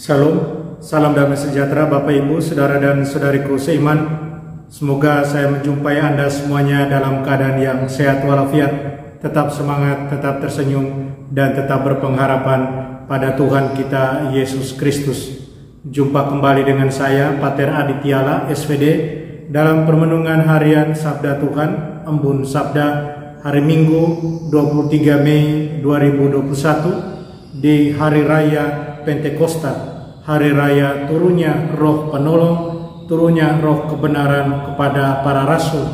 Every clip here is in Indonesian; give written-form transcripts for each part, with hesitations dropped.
Shalom, salam damai sejahtera Bapak Ibu, Saudara dan Saudariku seiman. Semoga saya menjumpai Anda semuanya dalam keadaan yang sehat walafiat, tetap semangat, tetap tersenyum, dan tetap berpengharapan pada Tuhan kita Yesus Kristus. Jumpa kembali dengan saya, Pater Aditya SVD, dalam permenungan harian Sabda Tuhan, Embun Sabda, hari Minggu 23 Mei 2021, di Hari Raya Pentakosta, hari raya turunnya Roh Penolong, turunnya Roh kebenaran kepada para rasul,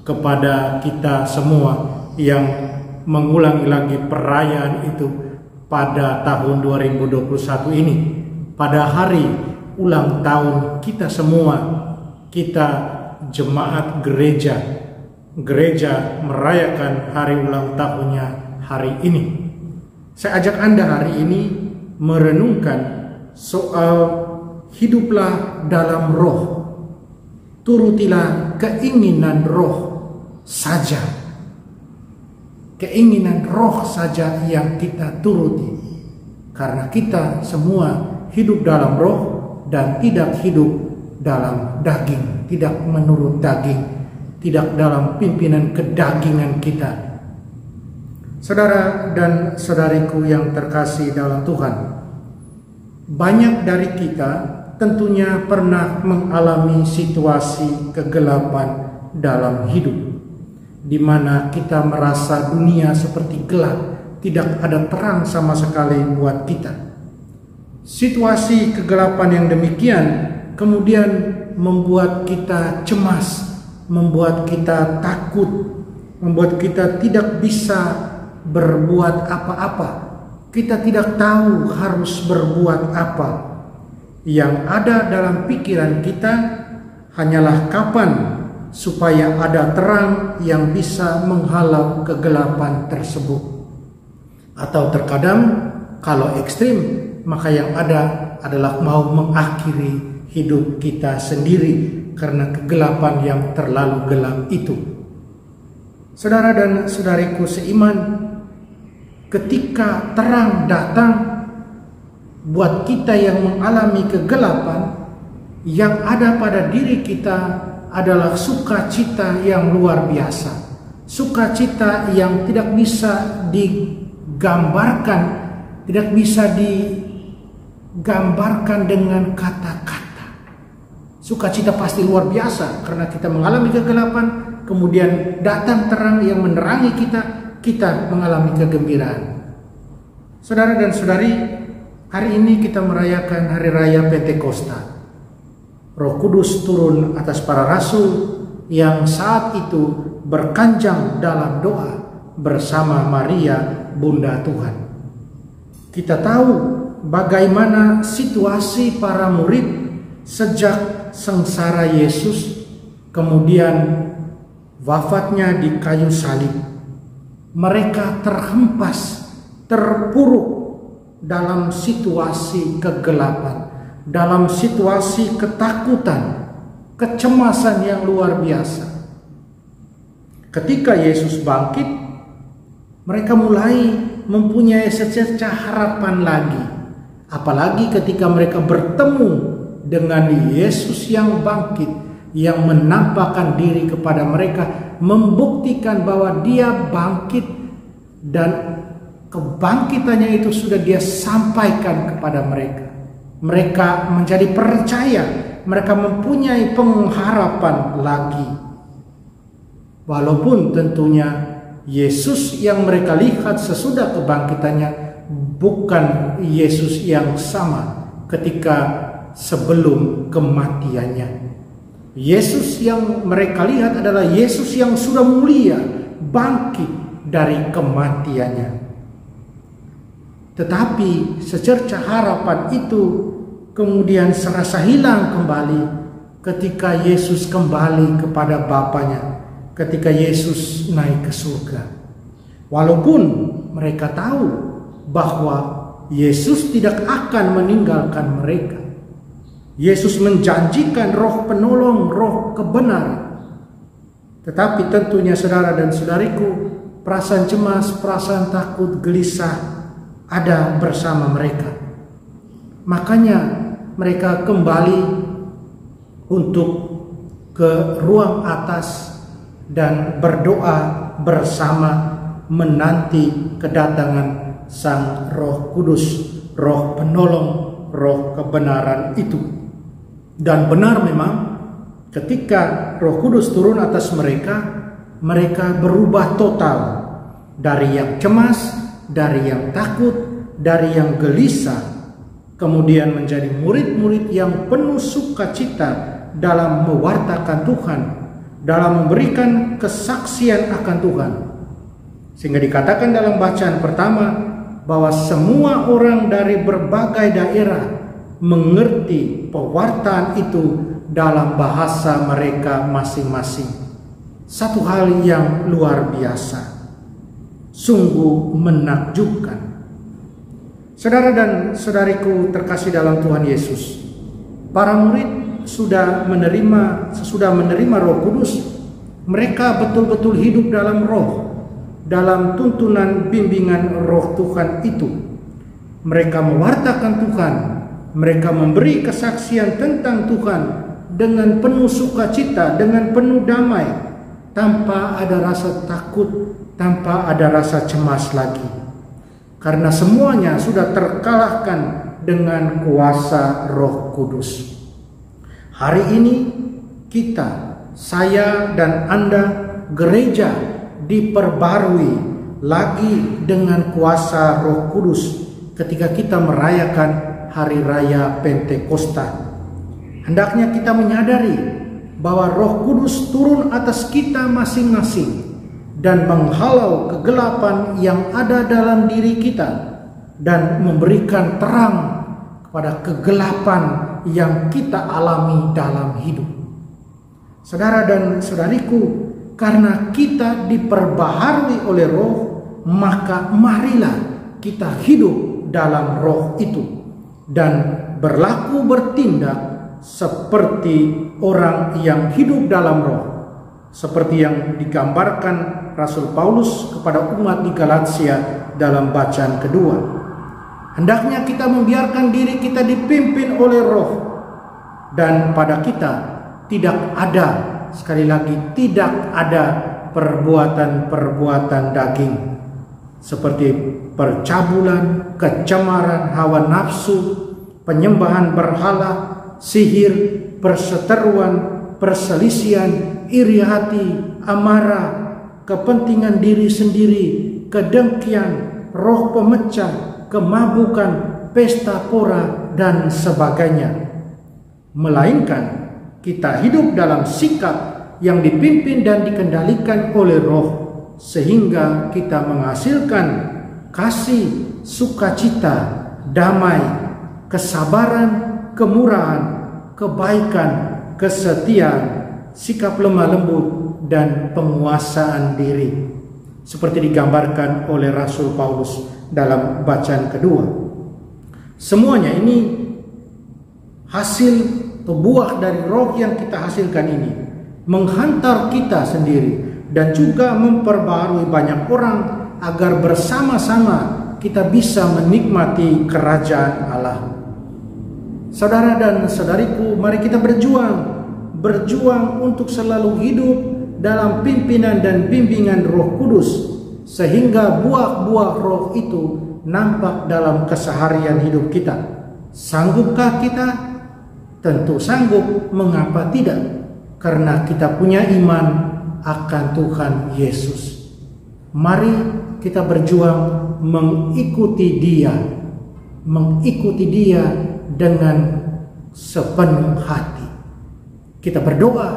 kepada kita semua yang mengulangi lagi perayaan itu pada tahun 2021 ini, pada hari ulang tahun kita semua, kita jemaat gereja merayakan hari ulang tahunnya hari ini. Saya ajak Anda hari ini merenungkan soal hiduplah dalam roh, turutilah keinginan roh saja. Keinginan roh saja yang kita turuti, karena kita semua hidup dalam roh dan tidak hidup dalam daging, tidak menurut daging, tidak dalam pimpinan kedagingan kita. Saudara dan saudariku yang terkasih dalam Tuhan, banyak dari kita tentunya pernah mengalami situasi kegelapan dalam hidup, di mana kita merasa dunia seperti gelap, tidak ada terang sama sekali buat kita. Situasi kegelapan yang demikian kemudian membuat kita cemas, membuat kita takut, membuat kita tidak bisa berbuat apa-apa. Kita tidak tahu harus berbuat apa. Yang ada dalam pikiran kita hanyalah kapan supaya ada terang yang bisa menghalau kegelapan tersebut. Atau terkadang kalau ekstrim, maka yang ada adalah mau mengakhiri hidup kita sendiri karena kegelapan yang terlalu gelap itu. Saudara dan saudariku seiman, ketika terang datang buat kita yang mengalami kegelapan, yang ada pada diri kita adalah sukacita yang luar biasa. Sukacita yang tidak bisa digambarkan, tidak bisa digambarkan dengan kata-kata. Sukacita pasti luar biasa karena kita mengalami kegelapan, kemudian datang terang yang menerangi kita mengalami kegembiraan. Saudara dan saudari, hari ini kita merayakan hari raya Pentakosta. Roh Kudus turun atas para rasul yang saat itu berkanjang dalam doa bersama Maria, Bunda Tuhan. Kita tahu bagaimana situasi para murid sejak sengsara Yesus, kemudian wafatnya di kayu salib. Mereka terhempas, terpuruk dalam situasi kegelapan, dalam situasi ketakutan, kecemasan yang luar biasa. Ketika Yesus bangkit, mereka mulai mempunyai secercah harapan lagi. Apalagi ketika mereka bertemu dengan Yesus yang bangkit, yang menampakkan diri kepada mereka, membuktikan bahwa dia bangkit dan kebangkitannya itu sudah dia sampaikan kepada mereka. Mereka menjadi percaya, mereka mempunyai pengharapan lagi. Walaupun tentunya Yesus yang mereka lihat sesudah kebangkitannya bukan Yesus yang sama ketika sebelum kematiannya. Yesus yang mereka lihat adalah Yesus yang sudah mulia, bangkit dari kematiannya. Tetapi secercah harapan itu kemudian serasa hilang kembali ketika Yesus kembali kepada Bapanya, ketika Yesus naik ke surga. Walaupun mereka tahu bahwa Yesus tidak akan meninggalkan mereka. Yesus menjanjikan Roh Penolong, Roh kebenaran. Tetapi tentunya saudara dan saudariku, perasaan cemas, perasaan takut, gelisah ada bersama mereka. Makanya mereka kembali untuk ke ruang atas dan berdoa bersama menanti kedatangan Sang Roh Kudus, Roh Penolong, Roh kebenaran itu. Dan benar memang ketika Roh Kudus turun atas mereka, mereka berubah total dari yang cemas, dari yang takut, dari yang gelisah, kemudian menjadi murid-murid yang penuh sukacita dalam mewartakan Tuhan, dalam memberikan kesaksian akan Tuhan. Sehingga dikatakan dalam bacaan pertama bahwa semua orang dari berbagai daerah mengerti pewartaan itu dalam bahasa mereka masing-masing. Satu hal yang luar biasa, sungguh menakjubkan. Saudara dan saudariku terkasih dalam Tuhan Yesus, para murid sesudah menerima Roh Kudus, mereka betul-betul hidup dalam Roh, dalam tuntunan bimbingan Roh Tuhan itu. Mereka mewartakan Tuhan, mereka memberi kesaksian tentang Tuhan dengan penuh sukacita, dengan penuh damai, tanpa ada rasa takut, tanpa ada rasa cemas lagi. Karena semuanya sudah terkalahkan dengan kuasa Roh Kudus. Hari ini kita, saya dan Anda, gereja diperbarui lagi dengan kuasa Roh Kudus ketika kita merayakan Hari Raya Pentakosta. Hendaknya kita menyadari bahwa Roh Kudus turun atas kita masing-masing dan menghalau kegelapan yang ada dalam diri kita dan memberikan terang kepada kegelapan yang kita alami dalam hidup. Saudara dan saudariku, karena kita diperbaharui oleh Roh, maka marilah kita hidup dalam Roh itu dan berlaku bertindak seperti orang yang hidup dalam Roh, seperti yang digambarkan Rasul Paulus kepada umat di Galatia dalam bacaan kedua. Hendaknya kita membiarkan diri kita dipimpin oleh Roh, dan pada kita tidak ada, sekali lagi, tidak ada perbuatan-perbuatan daging seperti percabulan, kecemaran, hawa nafsu, penyembahan berhala, sihir, perseteruan, perselisihan, iri hati, amarah, kepentingan diri sendiri, kedengkian, roh pemecah, kemabukan, pesta pora, dan sebagainya. Melainkan kita hidup dalam sikap yang dipimpin dan dikendalikan oleh Roh, sehingga kita menghasilkan kasih, sukacita, damai, kesabaran, kemurahan, kebaikan, kesetiaan, sikap lemah lembut, dan penguasaan diri, seperti digambarkan oleh Rasul Paulus dalam bacaan kedua. Semuanya ini hasil atau buah dari Roh yang kita hasilkan ini menghantar kita sendiri dan juga memperbarui banyak orang agar bersama-sama kita bisa menikmati kerajaan Allah. Saudara dan saudariku, mari kita berjuang untuk selalu hidup dalam pimpinan dan bimbingan Roh Kudus, sehingga buah-buah Roh itu nampak dalam keseharian hidup kita. Sanggupkah kita? Tentu sanggup. Mengapa tidak? Karena kita punya iman akan Tuhan Yesus. Mari kita berjuang mengikuti Dia dengan sepenuh hati. Kita berdoa,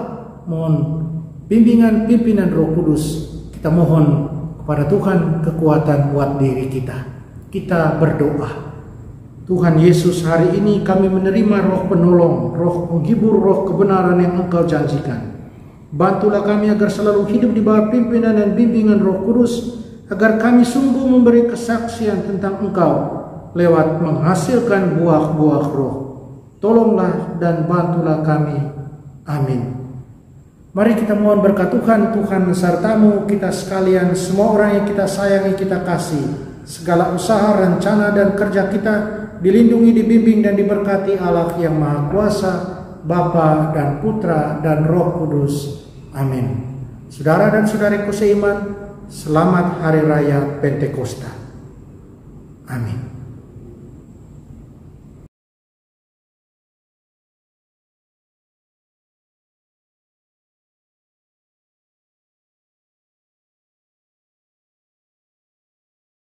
mohon bimbingan pimpinan Roh Kudus. Kita mohon kepada Tuhan kekuatan buat diri kita. Kita berdoa. Tuhan Yesus, hari ini kami menerima Roh Penolong, Roh Penghibur, Roh kebenaran yang Engkau janjikan. Bantulah kami agar selalu hidup di bawah pimpinan dan bimbingan Roh Kudus, agar kami sungguh memberi kesaksian tentang Engkau lewat menghasilkan buah-buah Roh. Tolonglah dan bantulah kami. Amin. Mari kita mohon berkat Tuhan. Tuhan sertamu kita sekalian, semua orang yang kita sayangi, kita kasih. Segala usaha, rencana, dan kerja kita dilindungi, dibimbing, dan diberkati Allah yang Maha Kuasa, Bapa dan Putra dan Roh Kudus. Amin. Saudara dan saudariku seiman, selamat Hari Raya Pentakosta. Amin.